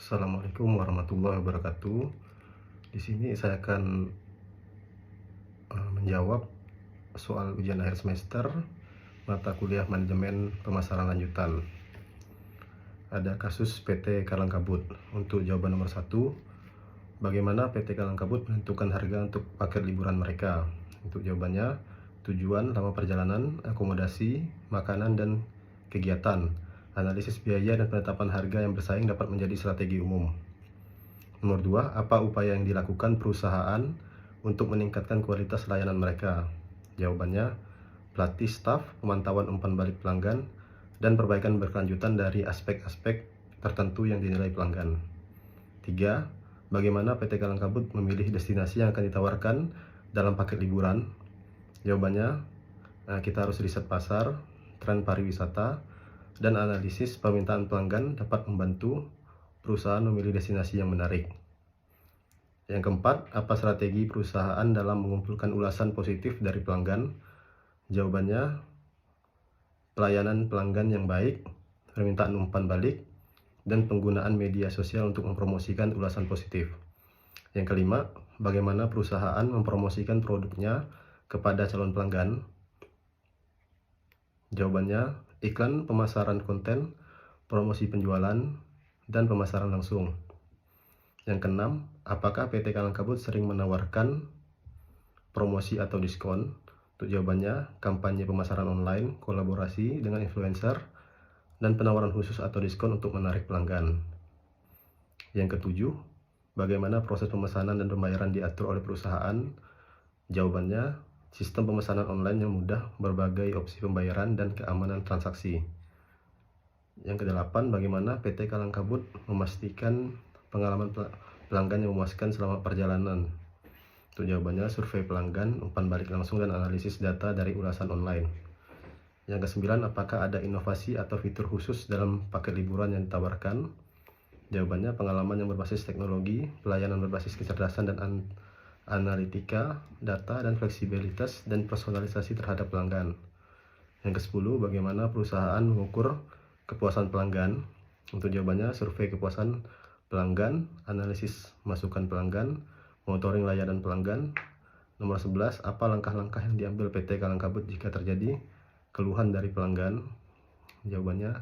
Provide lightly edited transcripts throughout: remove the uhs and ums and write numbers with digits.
Assalamualaikum warahmatullahi wabarakatuh. Di sini saya akan menjawab soal ujian akhir semester mata kuliah manajemen pemasaran lanjutan. Ada kasus PT Karlang Kabut. Untuk jawaban nomor 1, bagaimana PT Karlang Kabut menentukan harga untuk paket liburan mereka? Untuk jawabannya, tujuan, lama perjalanan, akomodasi, makanan, dan kegiatan. Analisis biaya dan penetapan harga yang bersaing dapat menjadi strategi umum. Nomor 2, apa upaya yang dilakukan perusahaan untuk meningkatkan kualitas layanan mereka? Jawabannya, pelatih staf, pemantauan umpan balik pelanggan, dan perbaikan berkelanjutan dari aspek-aspek tertentu yang dinilai pelanggan. 3, bagaimana PT Karlang Kabut memilih destinasi yang akan ditawarkan dalam paket liburan? Jawabannya, kita harus riset pasar, tren pariwisata, dan analisis permintaan pelanggan dapat membantu perusahaan memilih destinasi yang menarik. Yang keempat, apa strategi perusahaan dalam mengumpulkan ulasan positif dari pelanggan? Jawabannya, pelayanan pelanggan yang baik, permintaan umpan balik, dan penggunaan media sosial untuk mempromosikan ulasan positif. Yang kelima, bagaimana perusahaan mempromosikan produknya kepada calon pelanggan? Jawabannya, iklan, pemasaran konten, promosi penjualan, dan pemasaran langsung. Yang keenam, apakah PT Karlang Kabut sering menawarkan promosi atau diskon? Untuk jawabannya, kampanye pemasaran online, kolaborasi dengan influencer, dan penawaran khusus atau diskon untuk menarik pelanggan. Yang ketujuh, bagaimana proses pemesanan dan pembayaran diatur oleh perusahaan? Jawabannya, sistem pemesanan online yang mudah, berbagai opsi pembayaran, dan keamanan transaksi. Yang kedelapan, bagaimana PT Karlang Kabut memastikan pengalaman pelanggan yang memuaskan selama perjalanan? Untuk jawabannya, survei pelanggan, umpan balik langsung, dan analisis data dari ulasan online. Yang kesembilan, apakah ada inovasi atau fitur khusus dalam paket liburan yang ditawarkan? Jawabannya, pengalaman yang berbasis teknologi, pelayanan berbasis kecerdasan dan analitika, data, dan fleksibilitas dan personalisasi terhadap pelanggan. Yang ke-10, bagaimana perusahaan mengukur kepuasan pelanggan? Untuk jawabannya, survei kepuasan pelanggan, analisis masukan pelanggan, monitoring layanan pelanggan. Nomor 11, apa langkah-langkah yang diambil PT Karlang Kabut jika terjadi keluhan dari pelanggan? Jawabannya,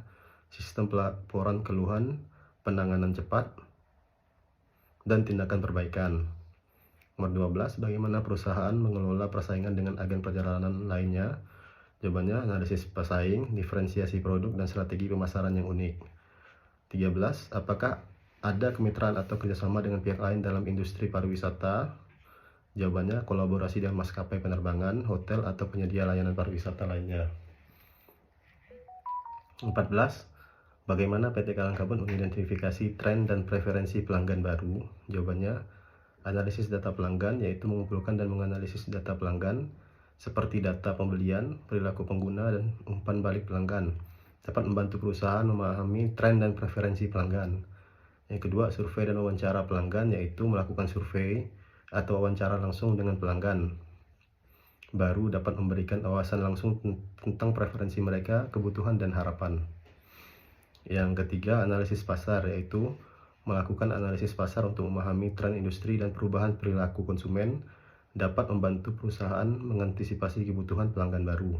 sistem pelaporan keluhan, penanganan cepat, dan tindakan perbaikan. Nomor 12, bagaimana perusahaan mengelola persaingan dengan agen perjalanan lainnya? Jawabannya, analisis pesaing, diferensiasi produk, dan strategi pemasaran yang unik. 13, apakah ada kemitraan atau kerjasama dengan pihak lain dalam industri pariwisata? Jawabannya, kolaborasi dengan maskapai penerbangan, hotel, atau penyedia layanan pariwisata lainnya. 14, bagaimana PT Karlang Kabut mengidentifikasi tren dan preferensi pelanggan baru? Jawabannya, analisis data pelanggan, yaitu mengumpulkan dan menganalisis data pelanggan seperti data pembelian, perilaku pengguna, dan umpan balik pelanggan dapat membantu perusahaan memahami tren dan preferensi pelanggan. Yang kedua, survei dan wawancara pelanggan, yaitu melakukan survei atau wawancara langsung dengan pelanggan baru dapat memberikan wawasan langsung tentang preferensi mereka, kebutuhan, dan harapan. Yang ketiga, analisis pasar, yaitu melakukan analisis pasar untuk memahami tren industri dan perubahan perilaku konsumen dapat membantu perusahaan mengantisipasi kebutuhan pelanggan baru.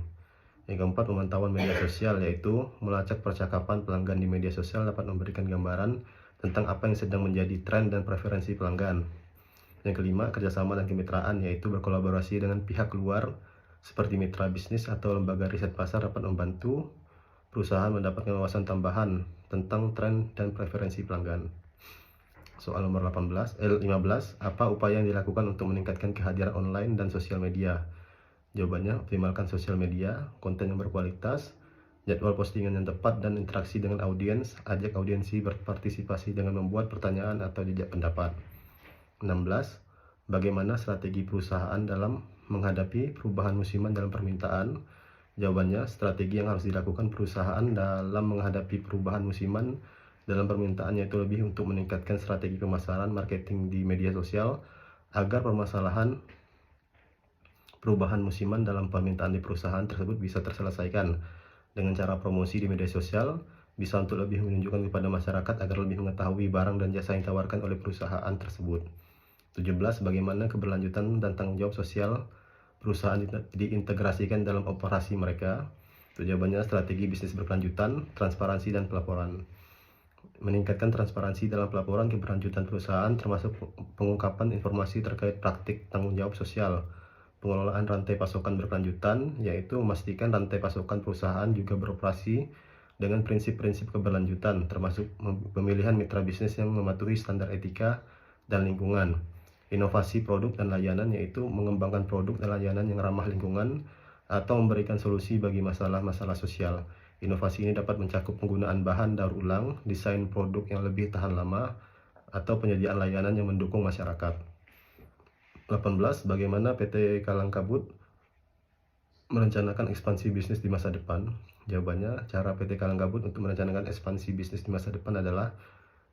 Yang keempat, pemantauan media sosial, yaitu melacak percakapan pelanggan di media sosial dapat memberikan gambaran tentang apa yang sedang menjadi tren dan preferensi pelanggan. Yang kelima, kerjasama dan kemitraan, yaitu berkolaborasi dengan pihak luar seperti mitra bisnis atau lembaga riset pasar dapat membantu perusahaan mendapatkan wawasan tambahan tentang tren dan preferensi pelanggan. Soal nomor 15, apa upaya yang dilakukan untuk meningkatkan kehadiran online dan sosial media? Jawabannya, optimalkan sosial media, konten yang berkualitas, jadwal postingan yang tepat, dan interaksi dengan audiens. Ajak audiensi berpartisipasi dengan membuat pertanyaan atau jejak pendapat. 16, bagaimana strategi perusahaan dalam menghadapi perubahan musiman dalam permintaan? Jawabannya, strategi yang harus dilakukan perusahaan dalam menghadapi perubahan musiman dalam permintaan yaitu lebih untuk meningkatkan strategi pemasaran marketing di media sosial agar permasalahan perubahan musiman dalam permintaan di perusahaan tersebut bisa terselesaikan dengan cara promosi di media sosial, bisa untuk lebih menunjukkan kepada masyarakat agar lebih mengetahui barang dan jasa yang ditawarkan oleh perusahaan tersebut. 17. Bagaimana keberlanjutan dan tanggung jawab sosial perusahaan diintegrasikan dalam operasi mereka. Jawabannya strategi bisnis berkelanjutan, transparansi dan pelaporan. Meningkatkan transparansi dalam pelaporan keberlanjutan perusahaan termasuk pengungkapan informasi terkait praktik tanggung jawab sosial. Pengelolaan rantai pasokan berkelanjutan, yaitu memastikan rantai pasokan perusahaan juga beroperasi dengan prinsip-prinsip keberlanjutan, termasuk pemilihan mitra bisnis yang mematuhi standar etika dan lingkungan. Inovasi produk dan layanan, yaitu mengembangkan produk dan layanan yang ramah lingkungan atau memberikan solusi bagi masalah-masalah sosial. Inovasi ini dapat mencakup penggunaan bahan daur ulang, desain produk yang lebih tahan lama, atau penyediaan layanan yang mendukung masyarakat. 18. Bagaimana PT Kalang Kabut merencanakan ekspansi bisnis di masa depan? Jawabannya, cara PT Kalang Kabut untuk merencanakan ekspansi bisnis di masa depan adalah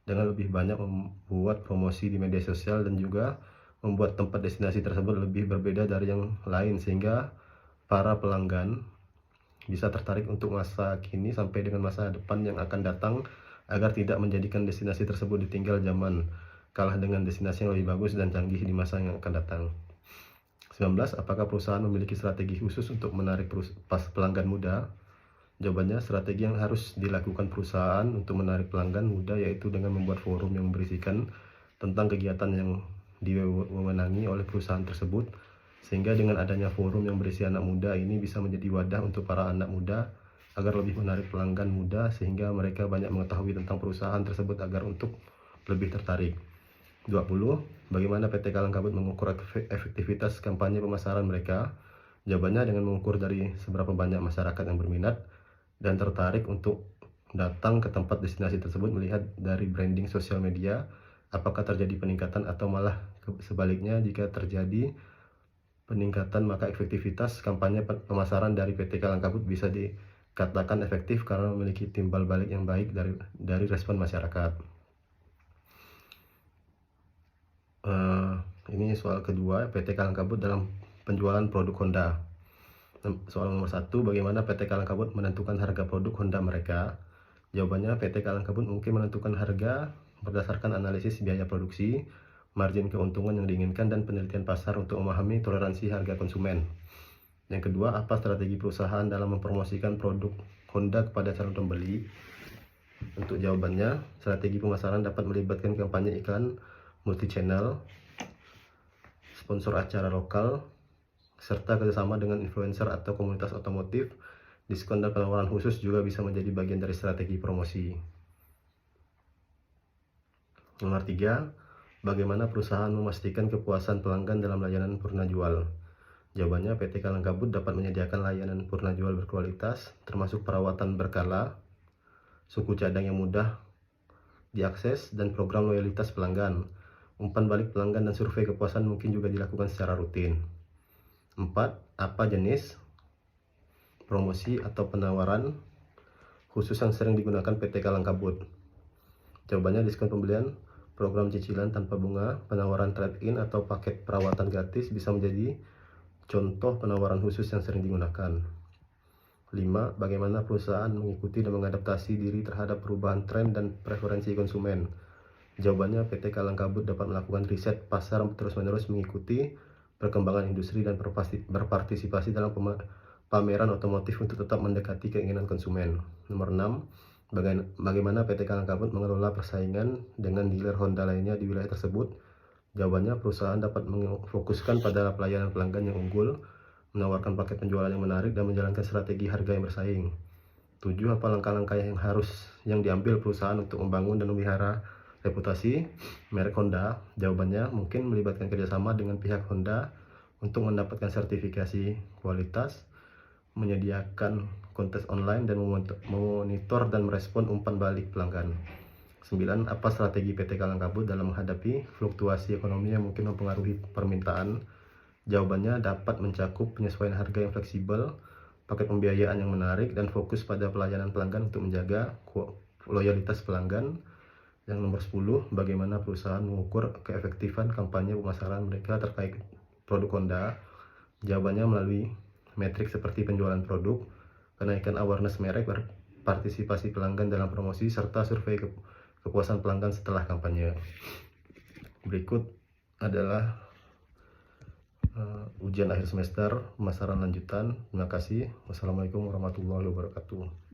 dengan lebih banyak membuat promosi di media sosial dan juga membuat tempat destinasi tersebut lebih berbeda dari yang lain sehingga para pelanggan bisa tertarik untuk masa kini sampai dengan masa depan yang akan datang agar tidak menjadikan destinasi tersebut ditinggal zaman, kalah dengan destinasi yang lebih bagus dan canggih di masa yang akan datang. 19. Apakah perusahaan memiliki strategi khusus untuk menarik pelanggan muda? Jawabannya, strategi yang harus dilakukan perusahaan untuk menarik pelanggan muda yaitu dengan membuat forum yang berisikan tentang kegiatan yang diwewenangi oleh perusahaan tersebut, sehingga dengan adanya forum yang berisi anak muda ini bisa menjadi wadah untuk para anak muda agar lebih menarik pelanggan muda sehingga mereka banyak mengetahui tentang perusahaan tersebut agar untuk lebih tertarik. 20. Bagaimana PT Kalang Kabut mengukur efektivitas kampanye pemasaran mereka? Jawabannya, dengan mengukur dari seberapa banyak masyarakat yang berminat dan tertarik untuk datang ke tempat destinasi tersebut, melihat dari branding sosial media apakah terjadi peningkatan atau malah sebaliknya. Jika terjadi peningkatan maka efektivitas kampanye pemasaran dari PT Kalang Kabut bisa dikatakan efektif karena memiliki timbal balik yang baik dari respon masyarakat. Ini soal kedua, PT Kalang Kabut dalam penjualan produk Honda. Soal nomor 1, bagaimana PT Kalang Kabut menentukan harga produk Honda mereka? Jawabannya, PT Kalang Kabut mungkin menentukan harga berdasarkan analisis biaya produksi, margin keuntungan yang diinginkan, dan penelitian pasar untuk memahami toleransi harga konsumen. Yang kedua, apa strategi perusahaan dalam mempromosikan produk Honda kepada calon pembeli? Untuk jawabannya, strategi pemasaran dapat melibatkan kampanye iklan multi-channel, sponsor acara lokal, serta kerjasama dengan influencer atau komunitas otomotif. Diskon dan penawaran khusus juga bisa menjadi bagian dari strategi promosi. Nomor 3, bagaimana perusahaan memastikan kepuasan pelanggan dalam layanan purna jual? Jawabannya, PT Kalang Kabut dapat menyediakan layanan purna jual berkualitas, termasuk perawatan berkala, suku cadang yang mudah diakses, dan program loyalitas pelanggan. Umpan balik pelanggan dan survei kepuasan mungkin juga dilakukan secara rutin. 4. Apa jenis promosi atau penawaran khusus yang sering digunakan PT Kalang Kabut? Jawabannya, diskon pembelian, program cicilan tanpa bunga, penawaran trade-in atau paket perawatan gratis bisa menjadi contoh penawaran khusus yang sering digunakan. 5. Bagaimana perusahaan mengikuti dan mengadaptasi diri terhadap perubahan tren dan preferensi konsumen? Jawabannya, PT Kalang Kabut dapat melakukan riset pasar terus-menerus mengikuti perkembangan industri dan berpartisipasi dalam pameran otomotif untuk tetap mendekati keinginan konsumen. Nomor 6, bagaimana PT Kalang Kabut mengelola persaingan dengan dealer Honda lainnya di wilayah tersebut? Jawabannya, perusahaan dapat memfokuskan pada pelayanan pelanggan yang unggul, menawarkan paket penjualan yang menarik, dan menjalankan strategi harga yang bersaing. 7. Apa langkah-langkah yang diambil perusahaan untuk membangun dan memelihara reputasi merek Honda? Jawabannya, mungkin melibatkan kerjasama dengan pihak Honda untuk mendapatkan sertifikasi kualitas, menyediakan kontes online, dan memonitor dan merespon umpan balik pelanggan. 9. Apa strategi PT Kalang Kabut dalam menghadapi fluktuasi ekonomi yang mungkin mempengaruhi permintaan? Jawabannya, dapat mencakup penyesuaian harga yang fleksibel, paket pembiayaan yang menarik, dan fokus pada pelayanan pelanggan untuk menjaga loyalitas pelanggan. Yang nomor 10, bagaimana perusahaan mengukur keefektifan kampanye pemasaran mereka terkait produk Honda? Jawabannya, melalui metrik seperti penjualan produk, kenaikan awareness merek, partisipasi pelanggan dalam promosi, serta survei kepuasan pelanggan setelah kampanye. Berikut adalah ujian akhir semester pemasaran lanjutan. Terima kasih. Wassalamualaikum warahmatullahi wabarakatuh.